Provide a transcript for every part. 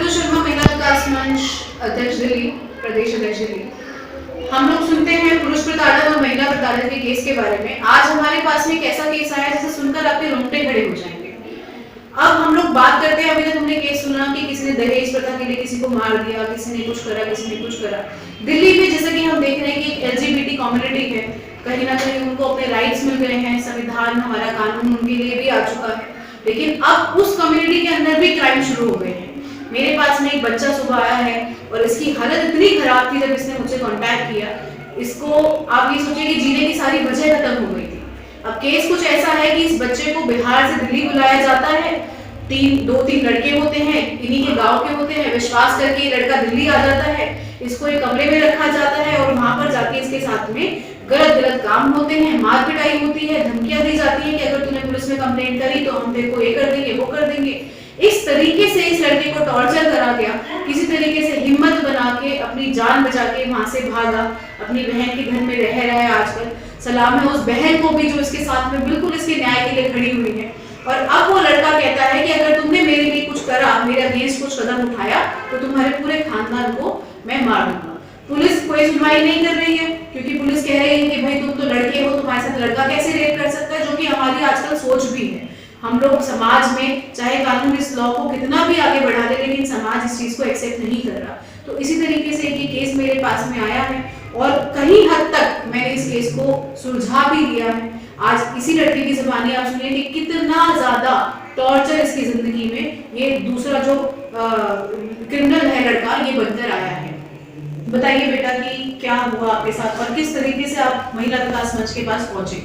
ऋतु शर्मा, महिला विकास मंच अध्यक्ष दिल्ली, प्रदेश अध्यक्ष दिल्ली। हम लोग सुनते हैं पुरुष प्रताड़न और महिला प्रताड़न के केस के बारे में। आज हमारे पास में एक ऐसा केस आया जिसे सुनकर आपके रोंगटे खड़े हो जाएंगे। अब हम लोग बात करते हैं, अभी तक हमने केस सुना कि किसी ने दहेज प्रथा के लिए किसी को मार दिया, किसी ने कुछ करा, किसी ने कुछ करा। दिल्ली में जैसा कि हम देख रहे हैं कि एलजीबीटी कम्युनिटी है, कहीं ना कहीं उनको अपने राइट्स मिल गए हैं, संविधान हमारा कानून उनके लिए भी आ चुका है, लेकिन अब उस कम्युनिटी के अंदर भी क्राइम शुरू हो गए हैं। मेरे पास में एक बच्चा सुबह आया है और इसकी हालत इतनी खराब थी, जब इसने मुझसे कांटेक्ट किया, इसको आप ये सोचिए कि जीने की सारी वजह खत्म हो गई थी। अब केस कुछ ऐसा है कि इस बच्चे को बिहार से दिल्ली बुलाया जाता है, दो तीन लड़के होते हैं, इन्हीं के गांव के होते हैं, विश्वास करके ये लड़का दिल्ली आ जाता है, इसको एक कमरे में रखा जाता है और वहां पर जाके इसके साथ में गलत काम होते हैं, मार पिटाई होती है, धमकियां दी जाती है कि अगर तूने पुलिस में कंप्लेंट करी तो हम तेरे को ये कर देंगे, वो कर देंगे। इस तरीके से इस लड़के को टॉर्चर करा गया, किसी तरीके से हिम्मत बना के अपनी जान बचा के वहां से भागा, अपनी बहन के घर में रह रहा है आजकल। सलाम है उस बहन को भी जो इसके साथ में बिल्कुल इसके न्याय के लिए खड़ी हुई है। और अब वो लड़का कहता है कि अगर तुमने मेरे लिए कुछ करा, मेरे अगेंस्ट कुछ कदम उठाया, तो तुम्हारे पूरे खानदान को मैं मार दूंगा। पुलिस कोई सुनवाई नहीं कर रही है, क्योंकि पुलिस कह रही है कि भाई तुम तो लड़के हो, तुम्हारे साथ लड़का कैसे रेप कर सकता है, जो कि हमारी आजकल सोच भी है। हम लोग समाज में चाहे कानून इस लॉ को कितना भी आगे बढ़ा दे, लेकिन समाज इस चीज को एक्सेप्ट नहीं कर रहा। तो इसी तरीके से ये केस मेरे पास में आया है और कहीं हद तक मैंने इस केस को सुलझा भी लिया है। आज इसी लड़के की जुबानी आप सुनिए कि कितना ज्यादा टॉर्चर इसकी जिंदगी में ये दूसरा जो क्रिमिनल है लड़का, ये बनकर आया है। बताइए बेटा कि क्या हुआ आपके साथ और किस तरीके से आप महिला विकास मंच के पास पहुंचे?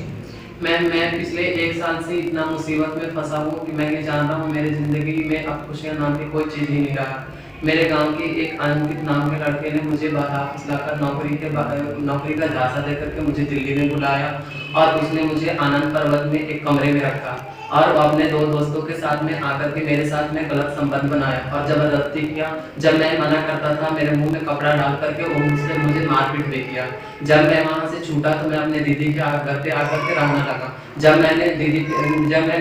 मैं पिछले 1 साल से इतना मुसीबत में फंसा हूँ कि मैं ये जान रहा हूँ मेरी ज़िंदगी में अब खुशियाँ नाम की कोई चीज़ ही नहीं रहा। मेरे गांव के एक अंकित नाम के लड़के ने मुझे बाधा फुसलाकर नौकरी का झांसा देकर के मुझे दिल्ली में बुलाया और उसने मुझे आनंद पर्वत में एक कमरे में रखा और अपने 2 दोस्तों के साथ में आकर के मेरे साथ में गलत संबंध बनाया और जबरदस्ती किया। जब मैं मना करता था, मेरे मुंह में कपड़ा डाल करके वो मुझे मारपीट भी किया। जब मैं वहाँ से छूटा तो मैं अपने दीदी के घर पे आकर के रहने लगा। जब मैं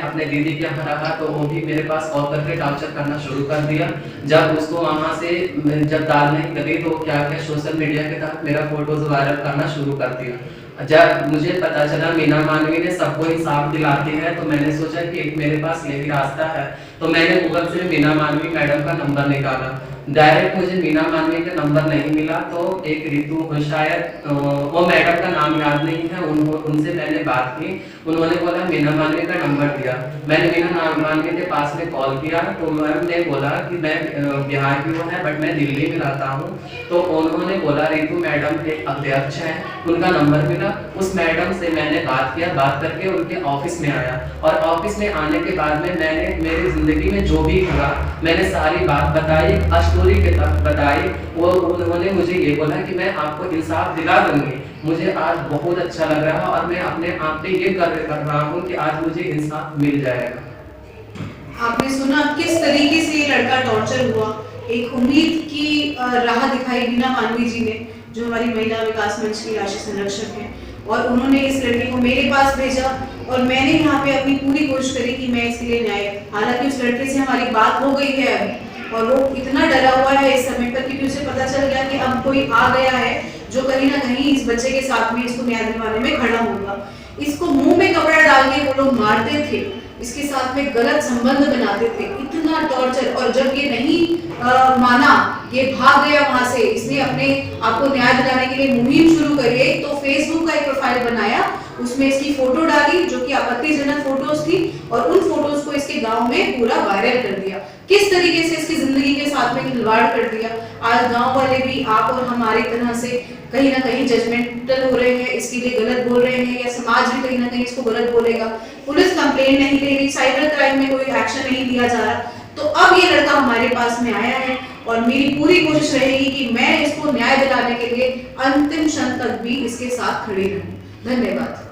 अपने दीदी के यहाँ रहा तो वो भी मेरे पास कॉल करके टॉर्चर करना शुरू कर दिया। जब उसको वहाँ से जब दाल नहीं करी तो क्या सोशल मीडिया के तहत मेरा फोटोज वायरल करना शुरू कर दिया। जब मुझे पता चला मीना मानवी ने सबको इंसाफ दिलाती है, तो मैंने सोचा कि एक मेरे पास यही रास्ता है, तो मैंने गूगल से मीना मानवी मैडम का नंबर निकाला। डायरेक्ट मुझे मीना मानवी का नंबर नहीं मिला, तो एक ऋतु, शायद वो मैडम का नाम याद नहीं है, उनसे मैंने बात की। उन्होंने बोला मीना मानवी का नंबर दिया। मैंने मीना मानवी के पास में कॉल किया तो मैम ने बोला कि मैं बिहार की हूँ बट मैं दिल्ली में रहता हूँ। तो उन्होंने बोला ऋतु मैडम एक अध्यक्ष है, उनका नंबर मिला। उस मैडम से मैंने बात किया, बात करके उनके ऑफिस में आया और ऑफिस में आने के बाद में मैंने मेरी जिंदगी में जो भी हुआ मैंने सारी बात बताई, स्टोरी के तहत बताई। वो उन्होंने मुझे ये बोला कि मैं आपको इंसाफ दिला दूंगी। मुझे आज बहुत अच्छा लग रहा है और मैं अपने आप पे ये गर्व कर रहा हूँ कि आज मुझे इंसाफ मिल जाएगा। आपने सुना किस तरीके से ये लड़का टॉर्चर हुआ। एक उम्मीद की राह दिखाई मीना मानवी जी ने, जो हमारी महिला विकास मंच की राष्ट्रीय संरक्षक है, और उन्होंने इस लड़के को मेरे पास भेजा और मैंने यहाँ पे अपनी पूरी कोशिश करी कि मैं इसके लिए न्याय। हालांकि उस लड़के से हमारी बात हो गई है अभी, और वो इतना डरा हुआ है इस समय पर क्योंकि उसे पता चल गया कि अब कोई आ गया है जो कहीं ना कहीं इस बच्चे के साथ में इसको न्याय दिलवाने में खड़ा होगा। इसको मुंह में कपड़ा डाल के वो लोग मारते थे, इसके साथ में गलत संबंध बनाते थे, इतना टॉर्चर। और जब ये नहीं माना, ये भाग गया वहां से, इसने अपने आपको न्याय दिलाने के लिए मुहिम शुरू करी। तो फेसबुक का एक प्रोफाइल बनाया, उसमें इसकी फोटो डाली जो कि आपत्तिजनक फोटोज थी, और उन फोटोज को इसके गांव में पूरा वायरल कर दिया। किस तरीके से इसकी जिंदगी के साथ में खिलवाड़ कर दिया। आज गांव वाले भी आप और हमारी तरह से कहीं ना कहीं जजमेंटल हो रहे हैं, इसके लिए गलत बोल रहे हैं, या समाज भी कहीं ना कहीं इसको गलत बोलेगा। पुलिस कंप्लेंट नहीं ले रही, साइबर क्राइम में कोई एक्शन नहीं लिया जा रहा। तो अब ये लड़का हमारे पास में आया है और मेरी पूरी कोशिश रहेगी कि मैं इसको न्याय दिलाने के लिए अंतिम क्षण तक भी इसके साथ खड़ी रहूं। धन्यवाद।